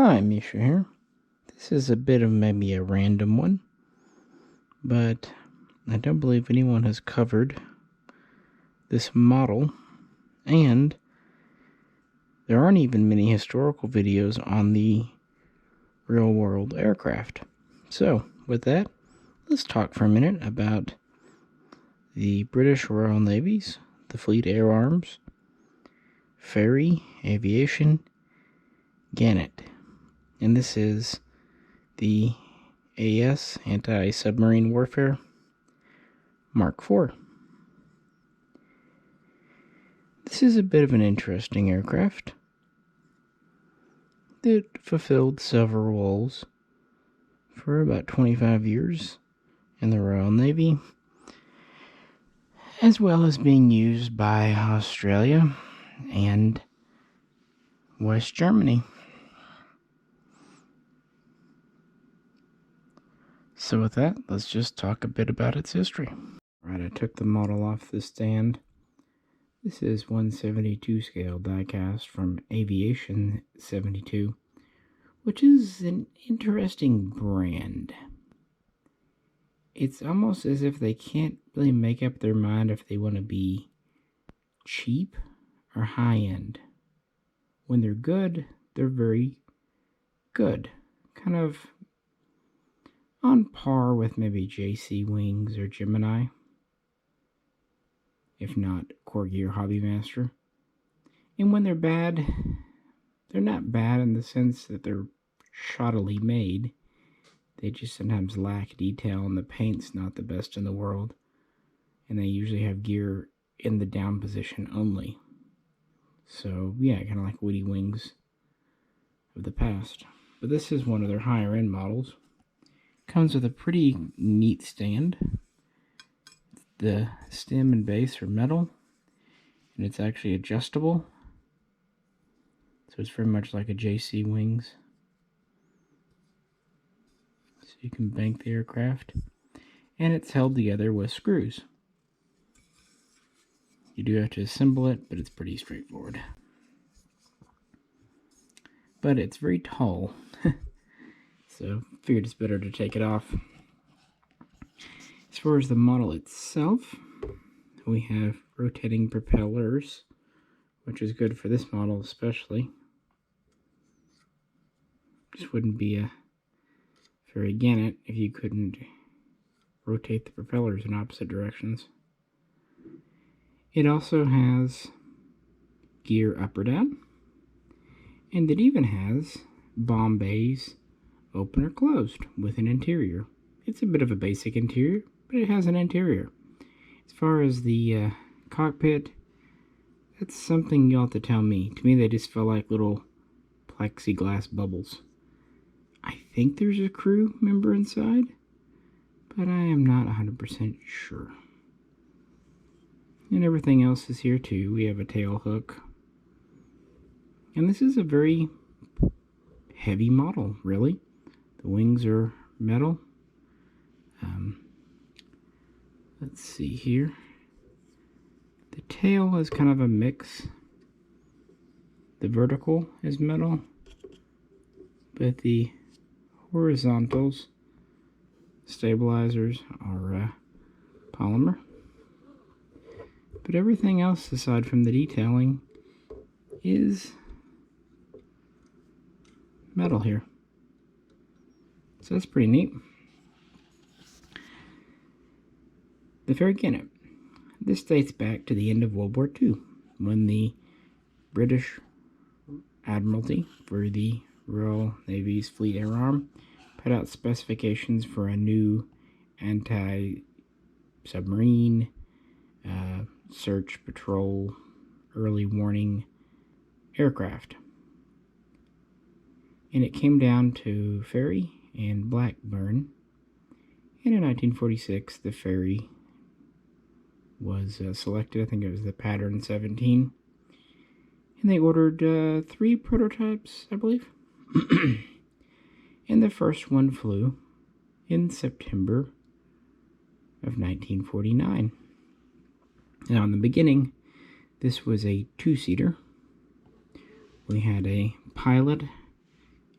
Hi, Misha here. This is a bit of maybe a random one, but I don't believe anyone has covered this model, and there aren't even many historical videos on the real-world aircraft. So, with that, let's talk for a minute about the British Royal Navy's, the Fleet Air Arms, Fairey Aviation Gannet. And this is the AS, Anti-Submarine Warfare, Mark IV. This is a bit of an interesting aircraft that fulfilled several roles for about 25 years in the Royal Navy, as well as being used by Australia and West Germany. So with that, let's just talk a bit about its history. Alright, I took the model off the stand. This is 1/72 scale diecast from Aviation'72, which is an interesting brand. It's almost as if they can't really make up their mind if they want to be cheap or high-end. When they're good, they're very good. Kind of on par with maybe JC Wings or Gemini, if not Corgi or Hobbymaster. And when they're bad, they're not bad in the sense that they're shoddily made. They just sometimes lack detail, and the paint's not the best in the world. And they usually have gear in the down position only. So, yeah, kind of like Woody Wings of the past. But this is one of their higher end models. Comes with a pretty neat stand. The stem and base are metal, and it's actually adjustable. So it's very much like a JC Wings. So you can bank the aircraft. And it's held together with screws. You do have to assemble it, but it's pretty straightforward. But it's very tall. So figured it's better to take it off. As far as the model itself, we have rotating propellers, which is good for this model especially. Just wouldn't be a Fairey Gannet if you couldn't rotate the propellers in opposite directions. It also has gear up or down, and it even has bomb bays open or closed with an interior. It's a bit of a basic interior, but it has an interior. As far as the cockpit, that's something you'll have to tell me. To me, they just feel like little plexiglass bubbles. I think there's a crew member inside, but I am not 100% sure. And everything else is here too. We have a tail hook. And this is a very heavy model, really. The wings are metal. Let's see here. The tail is kind of a mix. The vertical is metal, but the horizontals, stabilizers, are polymer. But everything else, aside from the detailing, is metal here. So that's pretty neat. The Fairey Gannet. This dates back to the end of World War II, when the British Admiralty for the Royal Navy's Fleet Air Arm put out specifications for a new anti-submarine search, patrol, early warning aircraft. And it came down to Fairey and Blackburn. And in 1946, the Fairey was selected. I think it was the pattern 17. And they ordered 3 prototypes, I believe. And the first one flew in September of 1949. Now, in the beginning, this was a 2-seater. We had a pilot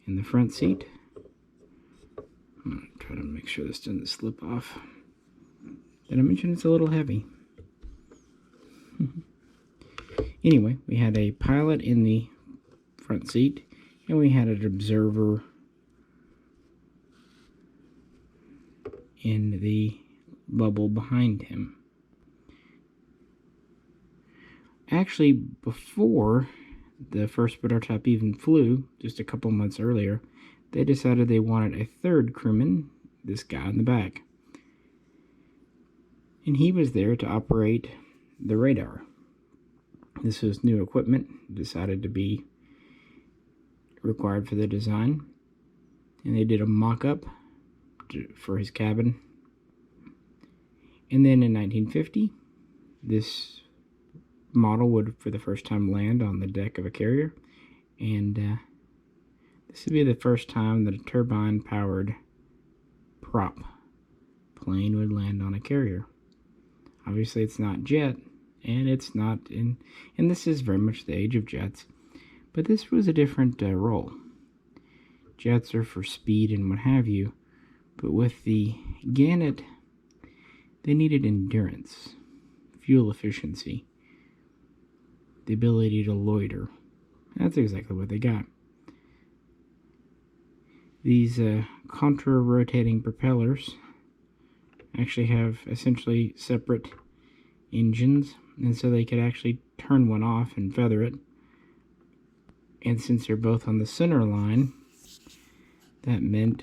in the front seat. I'm going to try to make sure this doesn't slip off. Did I mention it's a little heavy? Anyway, we had a pilot in the front seat, and we had an observer in the bubble behind him. Actually, before the first prototype even flew, just a couple months earlier, they decided they wanted a third crewman, this guy in the back. And he was there to operate the radar. This was new equipment, decided to be required for the design. And they did a mock-up for his cabin. And then in 1950, this model would for the first time land on the deck of a carrier, and this would be the first time that a turbine-powered prop plane would land on a carrier. Obviously it's not jet, and it's not in, and this is very much the age of jets, but this was a different role. Jets are for speed and what have you, but with the Gannet, they needed endurance, fuel efficiency, the ability to loiter. That's exactly what they got. These contra-rotating propellers actually have essentially separate engines, and so they could actually turn one off and feather it. And since they're both on the center line, that meant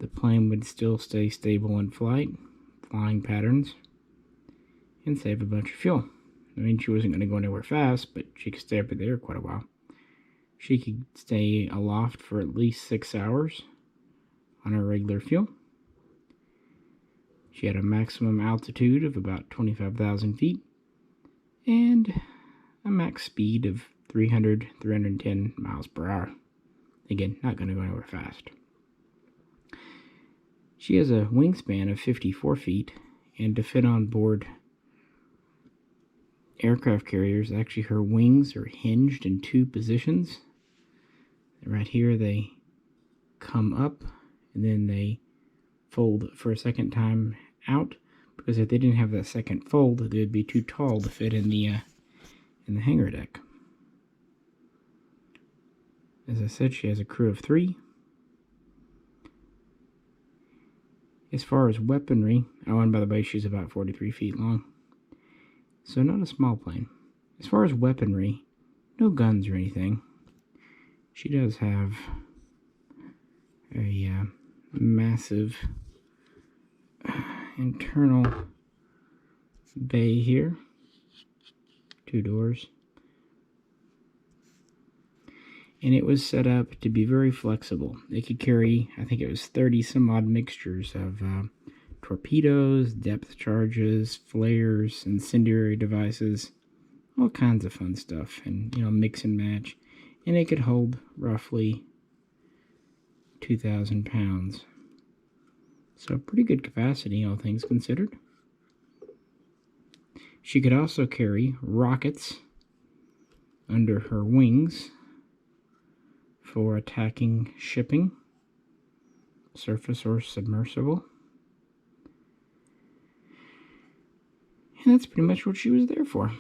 the plane would still stay stable in flight, flying patterns, and save a bunch of fuel. I mean, she wasn't going to go anywhere fast, but she could stay up in the air quite a while. She could stay aloft for at least 6 hours on her regular fuel. She had a maximum altitude of about 25,000 feet and a max speed of 310 miles per hour. Again, not going to go anywhere fast. She has a wingspan of 54 feet, and to fit on board aircraft carriers, actually her wings are hinged in 2 positions. Right here they come up and then they fold for a second time out, because if they didn't have that second fold, they would be too tall to fit in the hangar deck. As I said, she has a crew of 3. As far as weaponry, oh, and by the way, she's about 43 feet long. So not a small plane. As far as weaponry, no guns or anything. She does have a massive internal bay here. 2 doors. And it was set up to be very flexible. It could carry, I think it was 30 some odd mixtures of torpedoes, depth charges, flares, incendiary devices, all kinds of fun stuff, and mix and match. And it could hold roughly 2,000 pounds. So pretty good capacity, all things considered. She could also carry rockets under her wings for attacking shipping, surface or submersible. And that's pretty much what she was there for.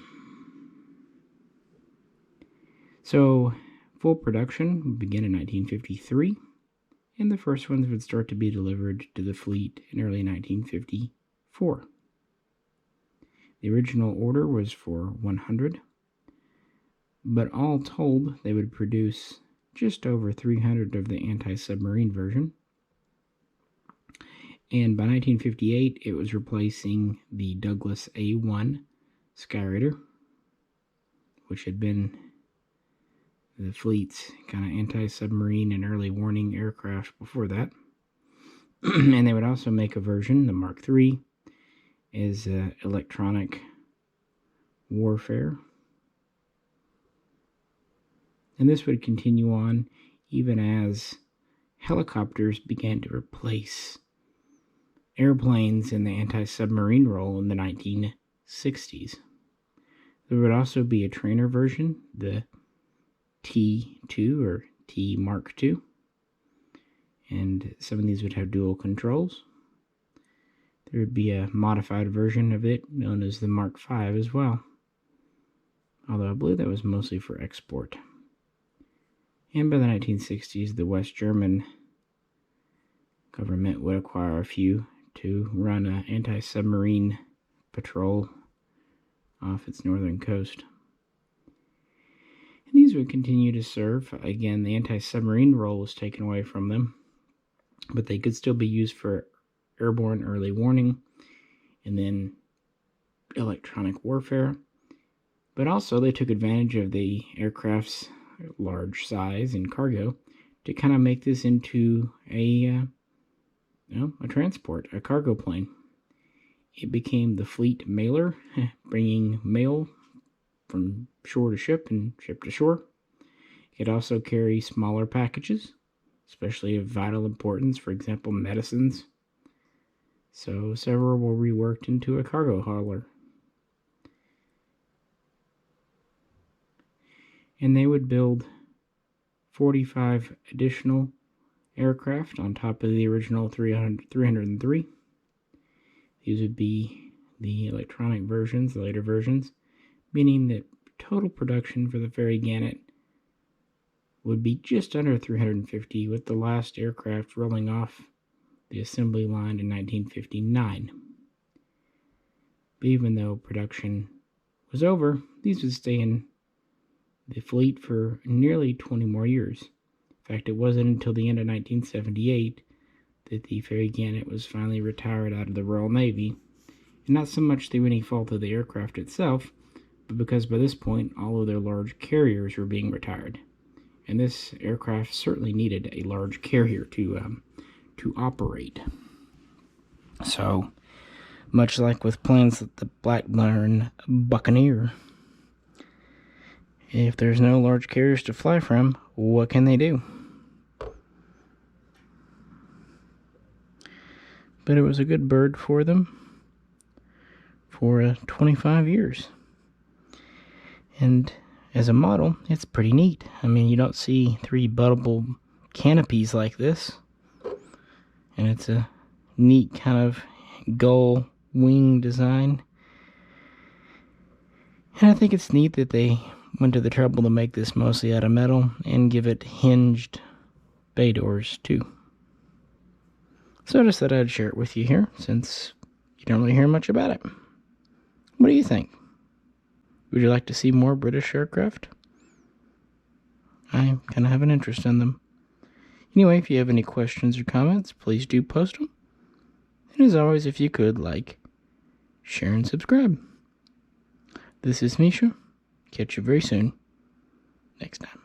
So, full production would begin in 1953, and the first ones would start to be delivered to the fleet in early 1954. The original order was for 100, but all told, they would produce just over 300 of the anti-submarine version. And by 1958, it was replacing the Douglas A-1 Skyraider, which had been the fleet's kind of anti-submarine and early warning aircraft before that. And they would also make a version, the Mark III, as electronic warfare. And this would continue on even as helicopters began to replace airplanes in the anti-submarine role in the 1960s. There would also be a trainer version, the T2 or T Mark II. And some of these would have dual controls. There would be a modified version of it known as the Mark V as well, although I believe that was mostly for export. And by the 1960s, the West German government would acquire a few to run an anti-submarine patrol off its northern coast. And these would continue to serve. Again, the anti-submarine role was taken away from them, but they could still be used for airborne early warning and then electronic warfare. But also they took advantage of the aircraft's large size and cargo to kind of make this into a transport, a cargo plane. It became the fleet mailer, bringing mail from shore to ship and ship to shore. It could also carry smaller packages, especially of vital importance, for example, medicines. So several were reworked into a cargo hauler. And they would build 45 additional aircraft on top of the original 303. These would be the electronic versions, the later versions, meaning that total production for the Fairey Gannet would be just under 350, with the last aircraft rolling off the assembly line in 1959. But even though production was over, these would stay in the fleet for nearly 20 more years. In fact, it wasn't until the end of 1978 that the Fairey Gannet was finally retired out of the Royal Navy, and not so much through any fault of the aircraft itself, but because by this point all of their large carriers were being retired. And this aircraft certainly needed a large carrier to operate. So, much like with planes like the Blackburn Buccaneer, if there's no large carriers to fly from, what can they do? But it was a good bird for them for 25 years. And as a model, it's pretty neat. I mean, you don't see 3 buttable canopies like this. And it's a neat kind of gull wing design. And I think it's neat that they went to the trouble to make this mostly out of metal and give it hinged bay doors too. So I just thought I'd share it with you here, since you don't really hear much about it. What do you think? Would you like to see more British aircraft? I kind of have an interest in them. Anyway, if you have any questions or comments, please do post them. And as always, if you could, like, share, and subscribe. This is Misha. Catch you very soon. Next time.